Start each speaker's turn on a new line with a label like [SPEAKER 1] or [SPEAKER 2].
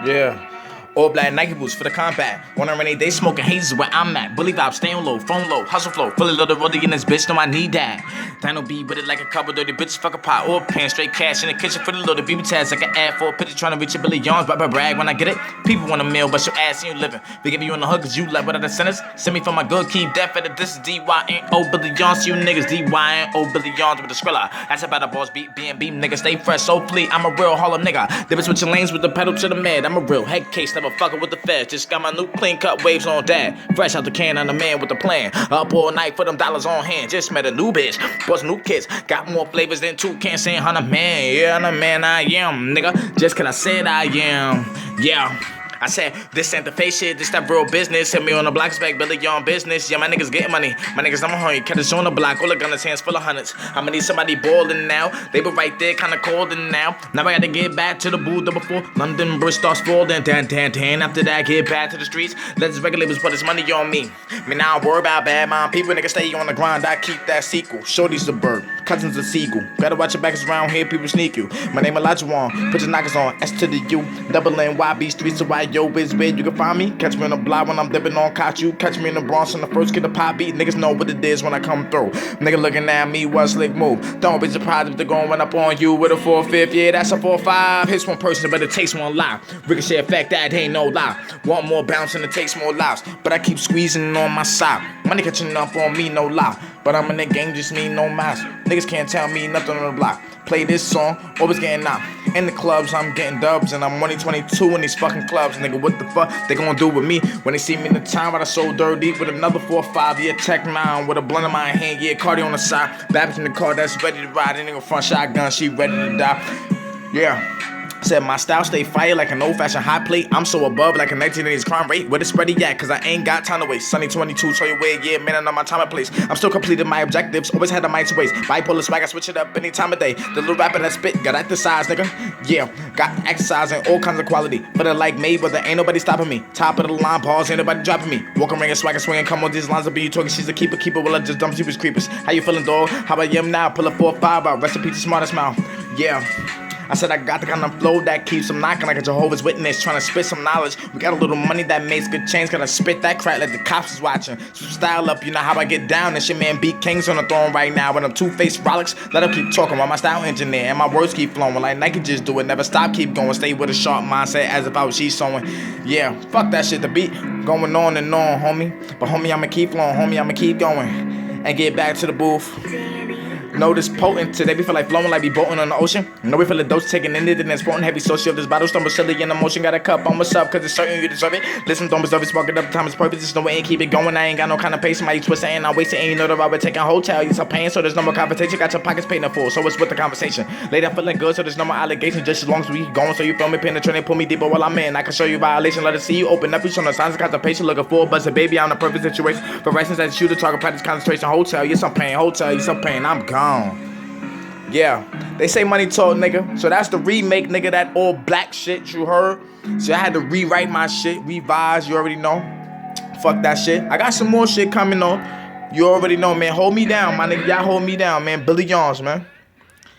[SPEAKER 1] Yeah. All black Nike boots for the combat. On a rainy day, smoking hazes where I'm at. Bully vibe, staying low, phone low, hustle flow. Fully loaded, rolling in this bitch, know I need that. Dino B with it like a couple dirty bitches, fuck a pot or a pan. Straight cash in the kitchen for the loaded BB tags. Like an ad for a picture trying to reach a billion yards. But brag when I get it. People want a meal, but your ass ain't living. They give you in the hood cause you left without the sentence. Send me for my good, keep that for the this is DYNO billions. You niggas DYNO billions with the skrilla. That's about the boss beat, B&B niggas stay fresh, so fleet. I'm a real Harlem nigga. Difference switching lanes with the pedal to the med. I'm a real head case, never fucking with the feds. Just got my new clean cut waves on dad. Fresh out the can, I'm the man with the plan. Up all night for them dollars on hand. Just met a new bitch, bought new kids. Got more flavors than two can't say I'm a man. Yeah, I'm a man, I am, nigga. Just cause I said I am. Yeah. I said, this ain't the face shit, this that real business. Hit me on the block spec, Billy on business. Yeah, my niggas getting money. My niggas, I'm hungry. Catch us on the block, all the gunners, hands full of hundreds. I'ma need somebody balling now. They been right there, kinda cold in now. Now I gotta get back to the booth before London bridge starts falling. Dan. After that, get back to the streets. Let's regulators put this money on me. Me now I worry about bad mind. People niggas stay on the grind, I keep that sequel. Shorty's the bird, cousins a seagull. Gotta watch your back, cause around here people sneak you. My name Elijah Wan, put your knockers on, S to the U. Double N, YB, streets to Y, yo, is where you can find me. Catch me on the block when I'm dipping on Kachu. Catch me in the Bronx on the first get the pop beat. Niggas know what it is when I come through. Nigga looking at me, what slick move. Don't be surprised if they're gonna run up on you with a 4-5. Yeah, that's a 4-5. Hits one person, but it takes one life. Ricochet effect, that ain't no lie. Want more bounce and it takes more lives. But I keep squeezing on my side. Money catching up on me, no lie. But I'm in the game, just need no mask. Niggas can't tell me nothing on the block. Play this song, always getting out. In the clubs, I'm getting dubs, and I'm only 22 in these fucking clubs. Nigga, what the fuck they gonna do with me when they see me in the time when I so dirty with another 4-5, yeah, Tech 9 with a blunt in my hand, yeah, Cardi on the side, Babbitt in the car that's ready to ride, and nigga front shotgun, she ready to die. Yeah. Said my style stay fire like an old-fashioned hot plate. I'm so above like a 1980s crime rate. Where the spready at? Cause I ain't got time to waste. Sunny 22, show you where, yeah, man, I know my time and place. I'm still completing my objectives, always had a mind to waste. Bipolar swag, I switch it up any time of day. The little rapper that spit, got exercise, nigga. Yeah, got exercise and all kinds of quality. But I like me, but there ain't nobody stopping me. Top of the line, pause, ain't nobody dropping me. Walking ring and swagger, swinging, come on these lines of be you talking. She's a keeper, well I just dump you creepers. How you feeling, dog? How I am now? Pull a 4-5 out, recipe to smartest mouth. Yeah. I said I got the kind of flow that keeps them knocking like a Jehovah's Witness, trying to spit some knowledge. We got a little money that makes good change, gotta spit that crack like the cops is watching. Switch style up, you know how I get down. And shit, man, beat Kings on the throne right now. With them two-faced frolics, let them keep talking while my style engineer and my words keep flowing like Nike just do it. Never stop, keep going, stay with a sharp mindset as if I was she's sewing. Yeah, fuck that shit, the beat going on and on, homie. But homie, I'ma keep flowing, homie, I'ma keep going and get back to the booth. Know this potent, today we feel like flowing like we boating on the ocean. Know we feel the dose taking in it and it's sporting heavy social. This bottle stumble silly in emotion. Got a cup on what's up, cause it's certain you deserve it. Listen, don't deserve it, spark it up, time is perfect. Just no way and keep it going. I ain't got no kind of pace. Somebody twist and I waste it. And you know that I would take a hotel. You stop paying, so there's no more compensation. Got your pockets paid in full, so it's with the conversation. Later feeling good, so there's no more allegations. Just as long as we keep going, so you feel me penetrating, pull me deeper while I'm in. I can show you violation, let it see you open up. You show no signs of constipation, looking for but a baby, I'm the perfect situation. For racing as a shooter, target practice, concentration, hotel. Yes, I'm paying, hotel, yes, I'm paying, I'm gone. Yeah, they say money talk, nigga. So that's the remake, nigga, that all black shit you heard. So I had to rewrite my shit, revise, you already know. Fuck that shit. I got some more shit coming on. You already know, man. Hold me down, my nigga. Y'all hold me down, man. Billy Yawns, man.